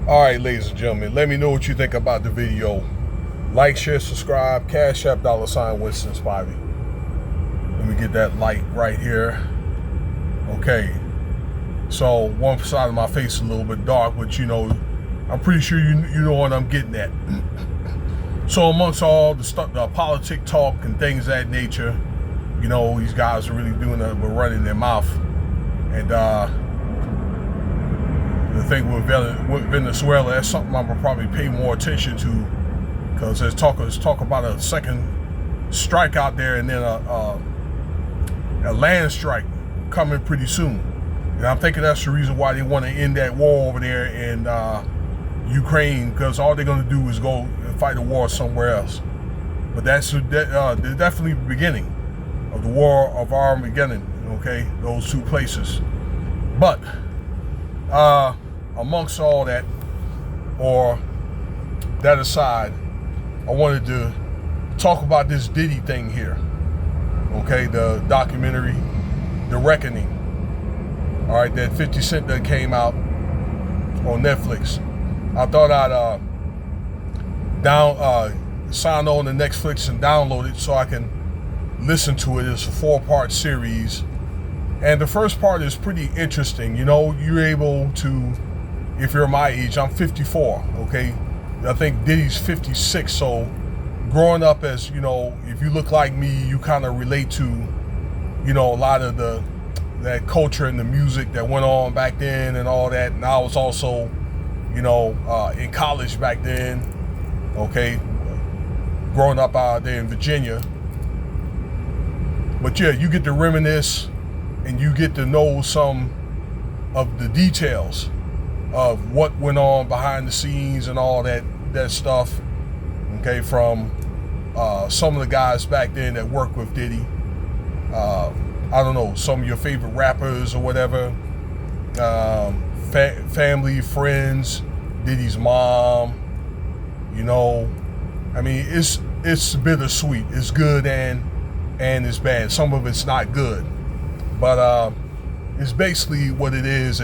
All right, ladies and gentlemen, let me know what you think about the video. Like, share, subscribe, Cash App, $Winston Spivey. Let me get that like right here. Okay. So one side of my face is a little bit dark, but I'm pretty sure you know what I'm getting at. So amongst all the stuff, the politic talk and things of that nature, these guys are really doing it, but running their mouth. And the thing with Venezuela, that's something I'm gonna probably pay more attention to, because there's talk about a second strike out there, and then a land strike coming pretty soon. And I'm thinking that's the reason why they want to end that war over there in Ukraine, because all they're gonna do is go fight a war somewhere else. But that's definitely the beginning of the war of Armageddon. Okay, those two places. But amongst all that, or that aside, I wanted to talk about this Diddy thing here. Okay, the documentary, The Reckoning. All right, that 50 Cent that came out on Netflix. I thought I'd sign on to Netflix and download it so I can listen to it. It's a 4-part series. And the first part is pretty interesting. You're able to, if you're my age, I'm 54, okay? I think Diddy's 56, so growing up as, if you look like me, you kind of relate to, a lot of that culture and the music that went on back then and all that. And I was also, in college back then, okay? Growing up out there in Virginia. But yeah, you get to reminisce and you get to know some of the details of what went on behind the scenes and all that stuff, okay, from some of the guys back then that worked with Diddy. I don't know, some of your favorite rappers or whatever, family, friends, Diddy's mom, I mean, it's bittersweet. It's good and it's bad. Some of it's not good. But it's basically what it is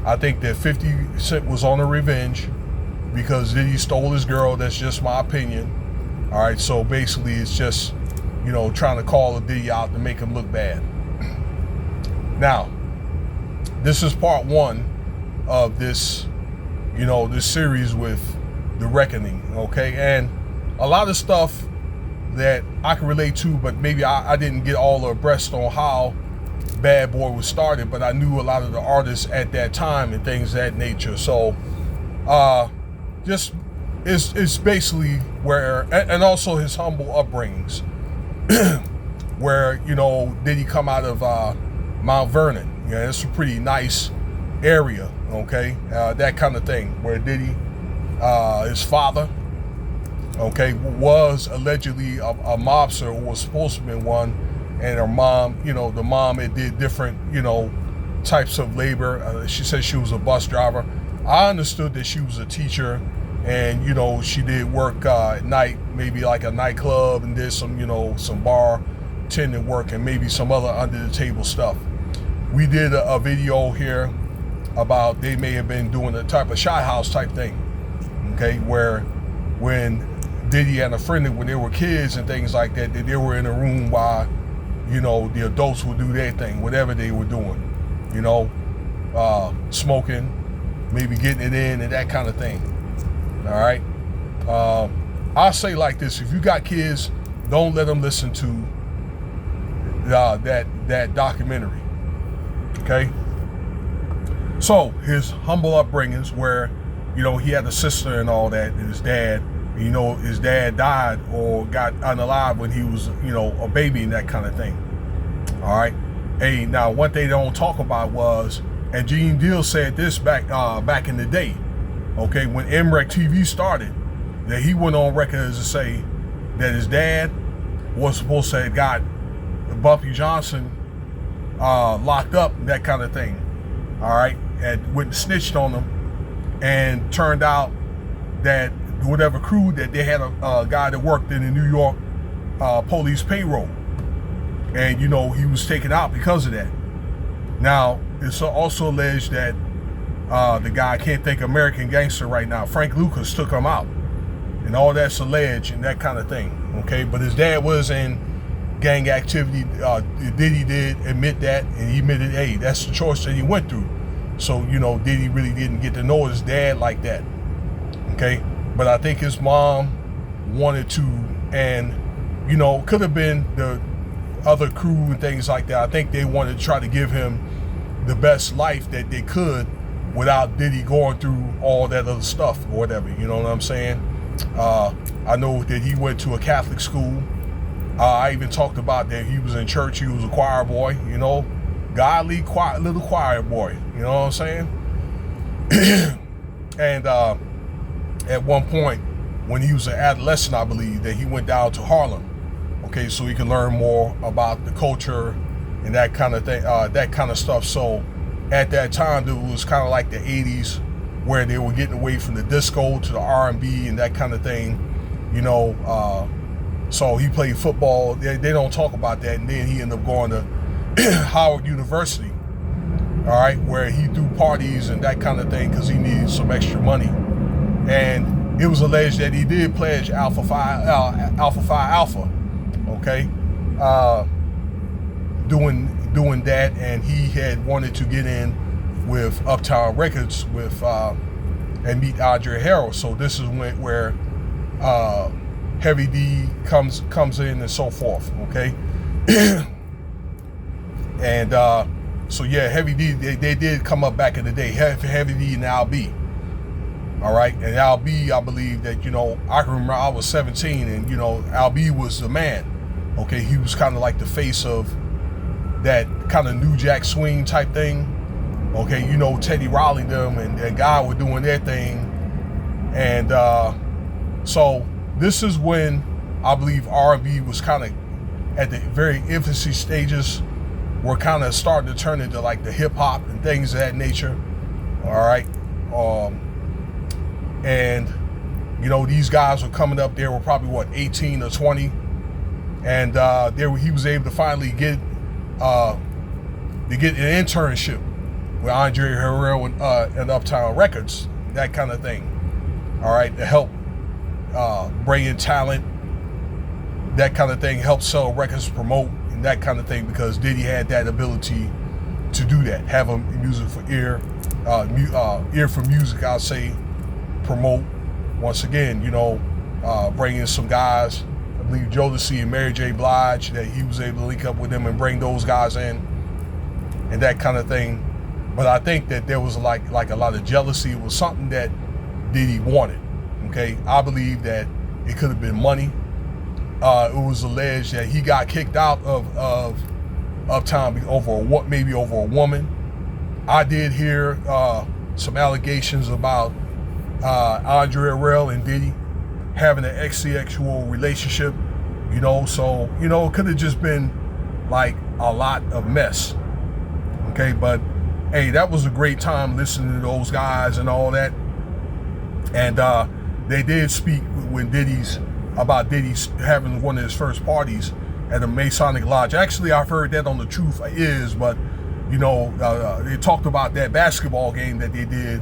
I think that 50 Cent was on a revenge because Diddy stole his girl. That's just my opinion. All right, so basically it's just, trying to call a Diddy out to make him look bad. Now, this is part 1 of this, this series with The Reckoning, okay? And a lot of stuff that I can relate to, but maybe I didn't get all abreast on how Bad Boy was started, but I knew a lot of the artists at that time and things of that nature. So just it's basically where, and also his humble upbringings, where Diddy come out of Mount Vernon. It's a pretty nice area, okay? That kind of thing, where Diddy, his father, okay, was allegedly a mobster, or was supposed to be one. And her mom, the mom, it did different, types of labor. She said she was a bus driver. I understood that she was a teacher, and, she did work at night, maybe like a nightclub, and did some, some bar attendant work and maybe some other under the table stuff. We did a video here about they may have been doing a type of shot house type thing, okay, where when Diddy and a friend, when they were kids and things like that, they were in a room while the adults would do their thing, whatever they were doing, smoking, maybe getting it in and that kind of thing. All right. I'll say like this: if you got kids, don't let them listen to that documentary. Okay. So his humble upbringings, where he had a sister and all that, and his dad. His dad died or got unalive when he was, a baby and that kind of thing. All right. Hey, now one thing they don't talk about was, and Gene Deal said this back in the day, okay, when MREC TV started, that he went on record as to say that his dad was supposed to have got Bumpy Johnson locked up and that kind of thing. All right. And went and snitched on him, and turned out that whatever crew that they had a guy that worked in the New York police payroll, and he was taken out because of that. Now it's also alleged that the guy, I can't think, American Gangster right now, Frank Lucas, took him out. And all that's alleged and that kind of thing, okay? But his dad was in gang activity. Diddy did admit that, and he admitted, hey, that's the choice that he went through. So, Diddy really didn't get to know his dad like that, okay? But I think his mom wanted to, and, could have been the other crew and things like that. I think they wanted to try to give him the best life that they could without Diddy going through all that other stuff or whatever, you know what I'm saying? I know that he went to a Catholic school. I even talked about that he was in church, he was a choir boy, godly little choir boy, you know what I'm saying? And at one point, when he was an adolescent, I believe, that he went down to Harlem, okay, so he could learn more about the culture and that kind of thing, that kind of stuff. So at that time, it was kind of like the 80s, where they were getting away from the disco to the R&B and that kind of thing, so he played football. They don't talk about that. And then he ended up going to Howard University, all right, where he threw parties and that kind of thing because he needed some extra money. And it was alleged that he did pledge Alpha Phi Alpha, okay, doing that, and he had wanted to get in with Uptown Records with and meet Andre Harrell. So this is where Heavy D comes in and so forth, okay? And so yeah, Heavy D, they did come up back in the day, Heavy D and Al B. All right, and Al B, I believe that, I can remember I was 17 and, Al B was the man, okay? He was kind of like the face of that kind of New Jack Swing type thing. Okay, Teddy Riley them and Guy were doing their thing. And so this is when I believe R&B was kind of at the very infancy stages. We're kind of starting to turn into like the hip hop and things of that nature. All right. And, these guys were coming up. They were probably 18 or 20. And he was able to finally get an internship with Andre Harrell and Uptown Records, that kind of thing. All right, to help bring in talent, that kind of thing, help sell records, promote, and that kind of thing, because Diddy had that ability to do that, have a music for ear for music, I'll say, promote. Once again, bring in some guys, I believe Jodeci and Mary J. Blige, that he was able to link up with them and bring those guys in, and that kind of thing. But I think that there was like a lot of jealousy. It was something that Diddy wanted. Okay, I believe that it could have been money. It was alleged that he got kicked out of Uptown maybe over a woman. I did hear some allegations about Andre Harrell and Diddy having an exsexual relationship. So it could have just been like a lot of mess. Okay, but hey, that was a great time listening to those guys and all that. And they did speak about Diddy's having one of his first parties at a Masonic Lodge. Actually, I've heard that on The Truth Is, but they talked about that basketball game that they did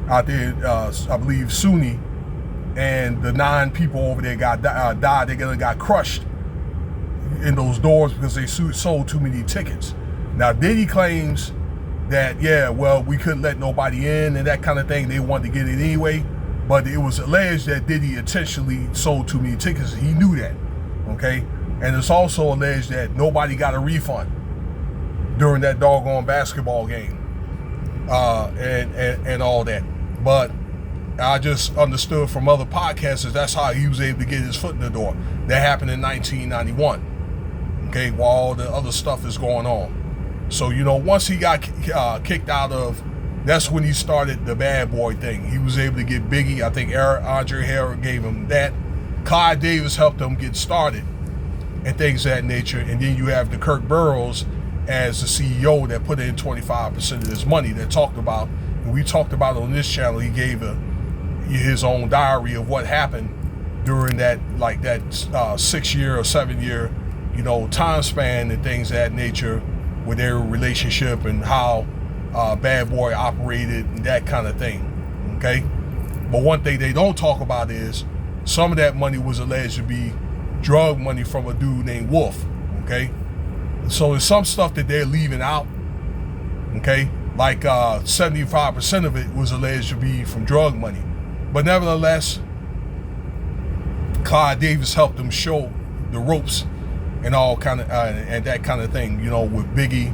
out there, I believe SUNY, and the 9 people over there died. They got crushed in those doors because they sold too many tickets. Now, Diddy claims that, we couldn't let nobody in and that kind of thing. They wanted to get it anyway. But it was alleged that Diddy intentionally sold too many tickets. He knew that, okay? And it's also alleged that nobody got a refund during that doggone basketball game and all that. But I just understood from other podcasters, that's how he was able to get his foot in the door. That happened in 1991, okay, while all the other stuff is going on. So, once he got kicked out of, that's when he started the bad boy thing. He was able to get Biggie. I think Andre Harrell gave him that. Clyde Davis helped him get started and things of that nature. And then you have the Kirk Burroughs as the CEO that put in 25% of his money that talked about, and we talked about on this channel, he gave his own diary of what happened during that 6-year or 7-year, time span and things of that nature with their relationship, and how Bad Boy operated and that kind of thing. Okay, but one thing they don't talk about is some of that money was alleged to be drug money from a dude named Wolf. Okay, so there's some stuff that they're leaving out. Okay, like 75% of it was alleged to be from drug money, but nevertheless, Clive Davis helped them show the ropes and all kind of and that kind of thing, you know, with Biggie.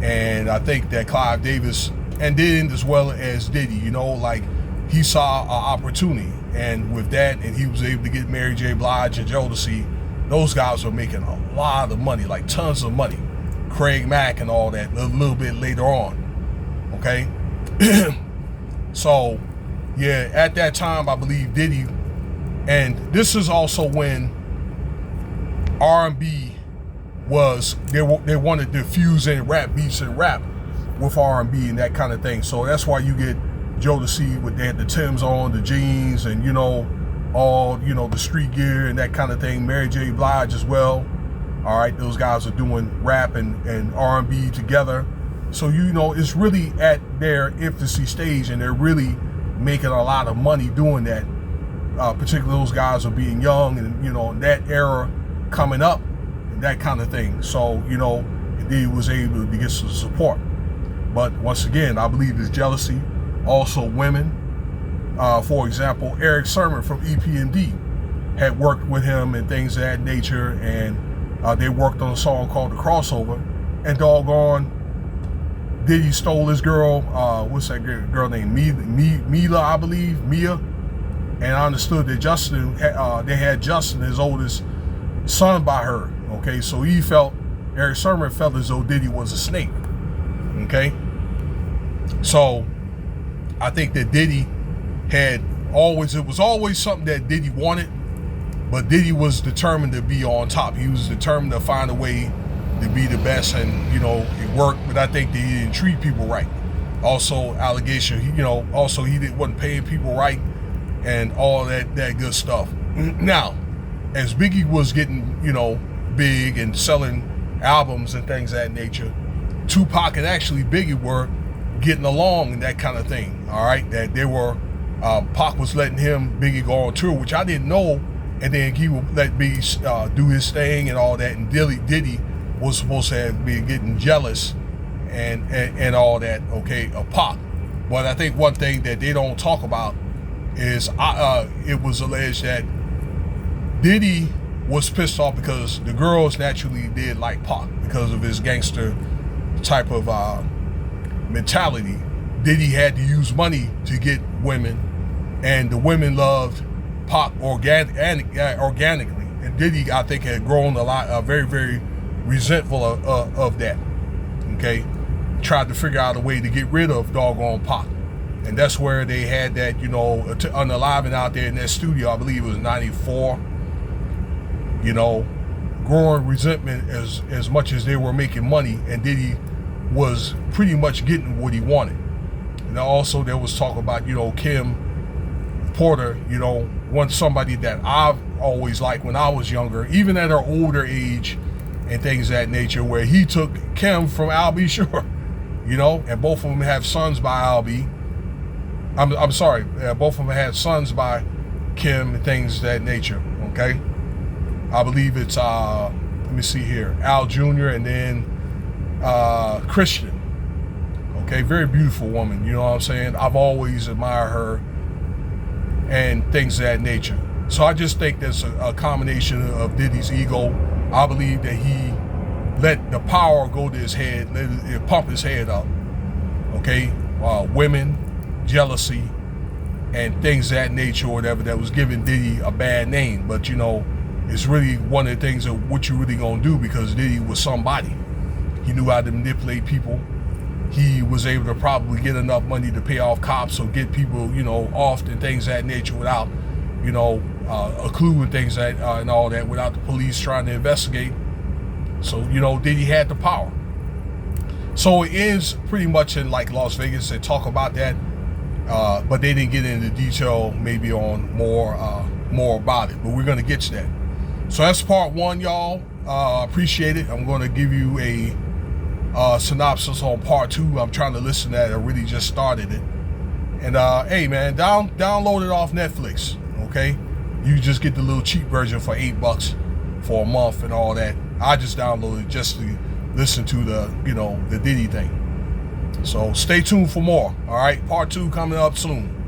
And I think that Clive Davis and did as well as Diddy, you know, like he saw an opportunity, and with that, and he was able to get Mary J. Blige and Jodeci. Those guys were making a lot of money, like tons of money. Craig Mack and all that a little bit later on. Okay, so yeah, at that time I believe Diddy, and this is also when R&B was they wanted to fuse in rap beats and rap with R&B and that kind of thing. So that's why you get Jodeci with they had the Timbs on, the jeans, and you know all the street gear and that kind of thing. Mary J. Blige as well. All right, those guys are doing rap and R&B together. So you know it's really at their infancy stage, and they're really making a lot of money doing that. Particularly those guys are being young, and you know that era coming up and that kind of thing. So you know he was able to get some support. But once again, I believe it's jealousy. Also women. For example, Eric Sermon from EP&D had worked with him and things of that nature, and they worked on a song called The Crossover, and doggone Diddy stole his girl, what's that girl named? Mila, I believe, Mia. And I understood that Justin, they had Justin, his oldest son, by her. Okay, so Eric Sermon felt as though Diddy was a snake. Okay, so I think that Diddy it was always something that Diddy wanted, but Diddy was determined to be on top. He was determined to find a way to be the best, and you know it worked. But I think that he didn't treat people right. Also, allegation, he wasn't paying people right, and all that good stuff. Now, as Biggie was getting big and selling albums and things of that nature, Tupac and actually Biggie were getting along and that kind of thing. All right, that they were. Pac was letting Biggie go on tour, which I didn't know, and then he would let Biggie do his thing and all that, and Diddy was supposed to have been getting jealous and all that, okay, of Pac. But I think one thing that they don't talk about is it was alleged that Diddy was pissed off because the girls naturally did like Pac because of his gangster type of mentality. Diddy had to use money to get women, and the women loved Pac organically. And Diddy, I think, had grown a lot, very, very resentful of that. Okay, tried to figure out a way to get rid of doggone Pac, and that's where they had that, unaliving out there in that studio. I believe it was '94. Growing resentment as much as they were making money, and Diddy was pretty much getting what he wanted. And also there was talk about, Kim Porter, once somebody that I've always liked when I was younger, even at her older age and things of that nature, where he took Kim from Al B. Sure, and both of them have sons by Al B. I'm sorry, both of them had sons by Kim and things of that nature, okay? I believe it's, let me see here, Al Jr. and then Christian. Okay, very beautiful woman, you know what I'm saying? I've always admired her and things of that nature. So I just think there's a combination of Diddy's ego. I believe that he let the power go to his head, let it pump his head up. Okay, women, jealousy, and things of that nature or whatever that was giving Diddy a bad name. But it's really one of the things of what you really gonna do, because Diddy was somebody. He knew how to manipulate people. He was able to probably get enough money to pay off cops or get people, off and things of that nature without, a clue and things that and all that, without the police trying to investigate. So, Diddy had the power. So it is pretty much in like Las Vegas. They talk about that, but they didn't get into detail maybe on more about it. But we're gonna get to that. So that's part one, y'all. Appreciate it. I'm gonna give you a synopsis on part 2. I'm trying to listen to that. I really just started it. And hey man, download it off Netflix. Okay, you just get the little cheap version for $8 for a month and all that. I just downloaded it just to listen to the Diddy thing. So stay tuned for more. All right, part 2 coming up soon.